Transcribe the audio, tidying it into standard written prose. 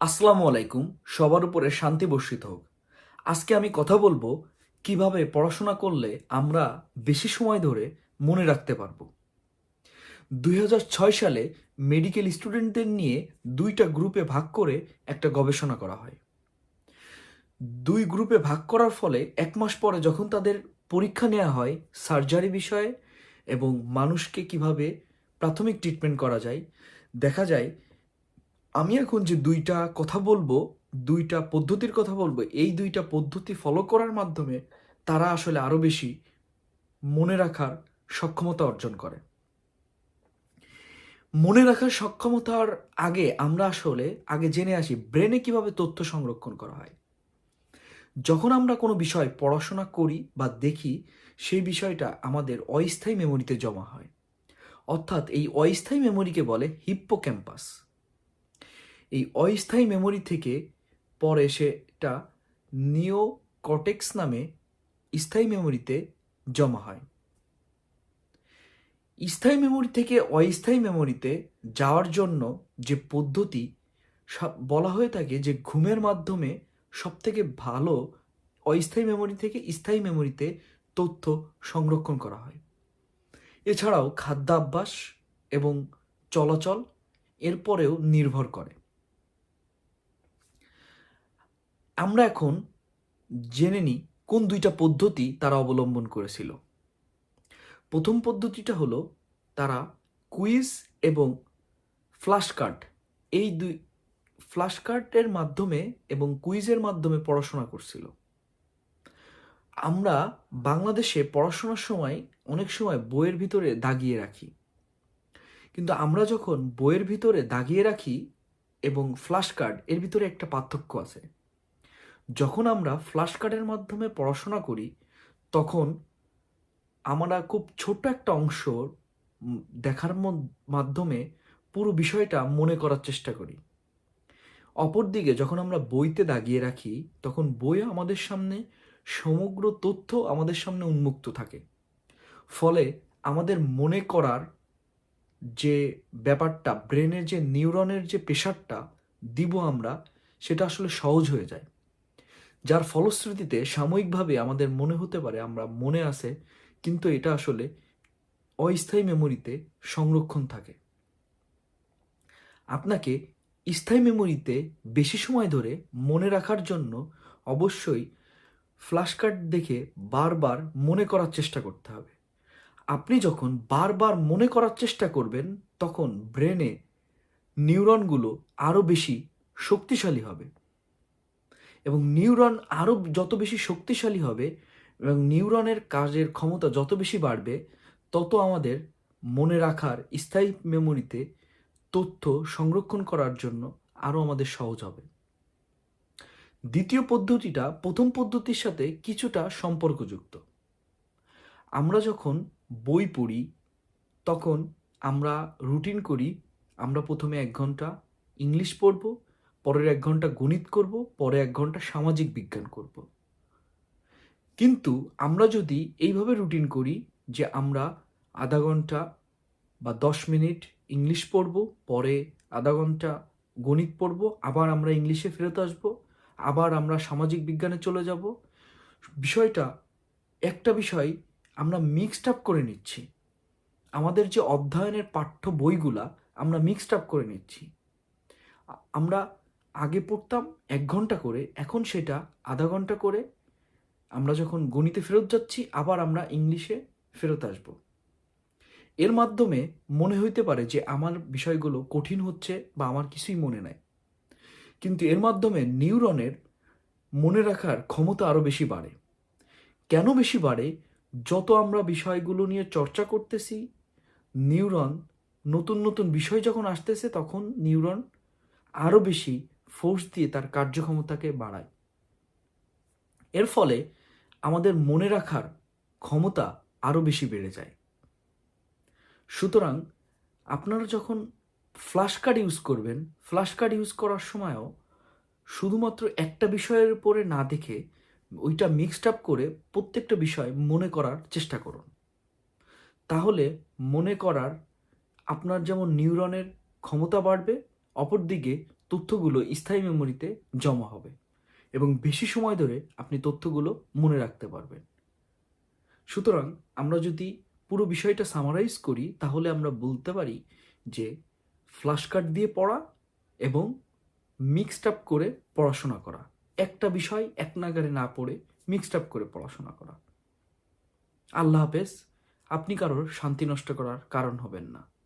আসসালামু আলাইকুম। সবার উপরে শান্তি বর্ষিত হোক। আজকে আমি কথা বলবো কিভাবে পড়াশোনা করলে আমরা বেশি সময় ধরে মনে রাখতে পারবো। 2006 সালে মেডিকেল স্টুডেন্টদের নিয়ে দুইটা গ্রুপে ভাগ করে একটা গবেষণা করা হয়। দুই গ্রুপে ভাগ করার ফলে 1 মাস পরে যখন তাদের পরীক্ষা নেওয়া হয় সার্জারি বিষয়ে এবং মানুষকে কিভাবে প্রাথমিক ট্রিটমেন্ট করা যায়, দেখা যায় আমি এখন যে দুইটা কথা বলবো, দুইটা পদ্ধতির কথা বলবো, এই দুইটা পদ্ধতি ফলো করার মাধ্যমে তারা আসলে আরো বেশি মনে রাখার সক্ষমতা অর্জন করে। মনে রাখার সক্ষমতার আগে আমরা আসলে আগে জেনে আসি ব্রেনে কিভাবে তথ্য সংরক্ষণ করা হয়। যখন আমরা কোনো বিষয় পড়াশোনা করি বা দেখি, সেই বিষয়টা আমাদের অস্থায়ী মেমোরিতে জমা হয়। অর্থাৎ এই অস্থায়ী মেমোরিকে বলে হিপ্পোক্যাম্পাস। এই অস্থায়ী মেমোরি থেকে পরে সেটা নিওকর্টেক্স নামে স্থায়ী মেমোরিতে জমা হয়। স্থায়ী মেমোরি থেকে অস্থায়ী মেমোরিতে যাওয়ার জন্য যে পদ্ধতি বলা হয়ে থাকে যে ঘুমের মাধ্যমে সবথেকে ভালো অস্থায়ী মেমোরি থেকে স্থায়ী মেমোরিতে তথ্য সংরক্ষণ করা হয়। এছাড়াও খাদ্যাভ্যাস এবং চলাচল এরপরেও নির্ভর করে। আমরা এখন জেনে নিই কোন দুইটা পদ্ধতি তারা অবলম্বন করেছিল। প্রথম পদ্ধতিটা হলো তারা কুইজ এবং ফ্ল্যাশ কার্ড, এই দুই ফ্ল্যাশ কার্ডের মাধ্যমে এবং কুইজের মাধ্যমে পড়াশোনা করছিল। আমরা বাংলাদেশে পড়াশোনার সময় অনেক সময় বইয়ের ভিতরে দাগিয়ে রাখি, কিন্তু আমরা যখন বইয়ের ভিতরে দাগিয়ে রাখি এবং ফ্ল্যাশ কার্ড এর ভিতরে একটা পার্থক্য আছে। যখন আমরা ফ্ল্যাশ কার্ডের মাধ্যমে পড়াশোনা করি তখন আমরা খুব ছোট্ট একটা অংশ দেখার মাধ্যমে পুরো বিষয়টা মনে করার চেষ্টা করি। অপরদিকে যখন আমরা বইতে দাগিয়ে রাখি তখন বই আমাদের সামনে সমগ্র তথ্য আমাদের সামনে উন্মুক্ত থাকে। ফলে আমাদের মনে করার যে ব্যাপারটা, ব্রেনের যে নিউরনের যে প্রেশারটা দিব আমরা, সেটা আসলে সহজ হয়ে যায়। যার ফলশ্রুতিতে সাময়িকভাবে আমাদের মনে হতে পারে আমরা মনে আছে, কিন্তু এটা আসলে অস্থায়ী মেমোরিতে সংরক্ষণ থাকে। আপনাকে স্থায়ী মেমোরিতে বেশি সময় ধরে মনে রাখার জন্য অবশ্যই ফ্ল্যাশ কার্ড দেখে বারবার মনে করার চেষ্টা করতে হবে। আপনি যখন বারবার মনে করার চেষ্টা করবেন তখন ব্রেনে নিউরনগুলো আরও বেশি শক্তিশালী হবে এবং নিউরন আরও যত বেশি শক্তিশালী হবে এবং নিউরনের কাজের ক্ষমতা যত বেশি বাড়বে, তত আমাদের মনে রাখার স্থায়ী মেমোরিতে তথ্য সংরক্ষণ করার জন্য আরও আমাদের সহজ হবে। দ্বিতীয় পদ্ধতিটা প্রথম পদ্ধতির সাথে কিছুটা সম্পর্কযুক্ত। আমরা যখন বই পড়ি তখন আমরা রুটিন করি, আমরা প্রথমে 1 ঘন্টা ইংলিশ পড়ব, পরের 1 ঘন্টা গণিত করব, পরে 1 ঘন্টা সামাজিক বিজ্ঞান করব। কিন্তু আমরা যদি এইভাবে রুটিন করি যে আমরা আধা ঘন্টা বা 10 মিনিট ইংলিশ পড়ব, পরে আধা ঘন্টা গণিত পড়ব, আবার আমরা ইংলিশে ফেরত আসব, আবার আমরা সামাজিক বিজ্ঞানে চলে যাব, বিষয়টা একটা বিষয় আমরা মিক্সড আপ করে নিচ্ছি। আমাদের যে অধ্যয়নের পাঠ্য বইগুলা আমরা মিক্সড আপ করে নিচ্ছি। আমরা আগে পড়তাম 1 ঘন্টা করে, এখন সেটা আধা ঘন্টা করে। আমরা যখন গণিতে ফেরত যাচ্ছি আবার আমরা ইংলিশে ফেরত আসব। এর মাধ্যমে মনে হইতে পারে যে আমার বিষয়গুলো কঠিন হচ্ছে বা আমার কিছুই মনে নাই, কিন্তু এর মাধ্যমে নিউরনের মনে রাখার ক্ষমতা আরও বেশি বাড়ে। কেন বেশি বাড়ে? যত আমরা বিষয়গুলো নিয়ে চর্চা করতেছি, নিউরন নতুন নতুন বিষয় যখন আসতেছে তখন নিউরন আরও বেশি ফোর্স দিয়ে তার কার্যক্ষমতাকে বাড়ায়। এর ফলে আমাদের মনে রাখার ক্ষমতা আরও বেশি বেড়ে যায়। সুতরাং আপনারা যখন ফ্ল্যাশ কার্ড ইউজ করবেন, ফ্ল্যাশ কার্ড ইউজ করার সময়ও শুধুমাত্র একটা বিষয়ের উপরে না দেখে ওইটা মিক্সড আপ করে প্রত্যেকটা বিষয় মনে করার চেষ্টা করুন। তাহলে মনে করার আপনার যেমন নিউরনের ক্ষমতা বাড়বে, অপরদিকে তথ্যগুলো স্থায়ী মেমোরিতে জমা হবে এবং বেশি সময় ধরে আপনি তথ্যগুলো মনে রাখতে পারবেন। সুতরাং আমরা যদি পুরো বিষয়টা সামারাইজ করি তাহলে আমরা বলতে পারি যে ফ্ল্যাশ কার্ড দিয়ে পড়া এবং মিক্সড আপ করে পড়াশোনা করা, একটা বিষয় এক নাগাড়ে না পড়ে মিক্সড আপ করে পড়াশোনা করা। আল্লাহ হাফেজ। আপনি কারোর শান্তি নষ্ট করার কারণ হবেন না।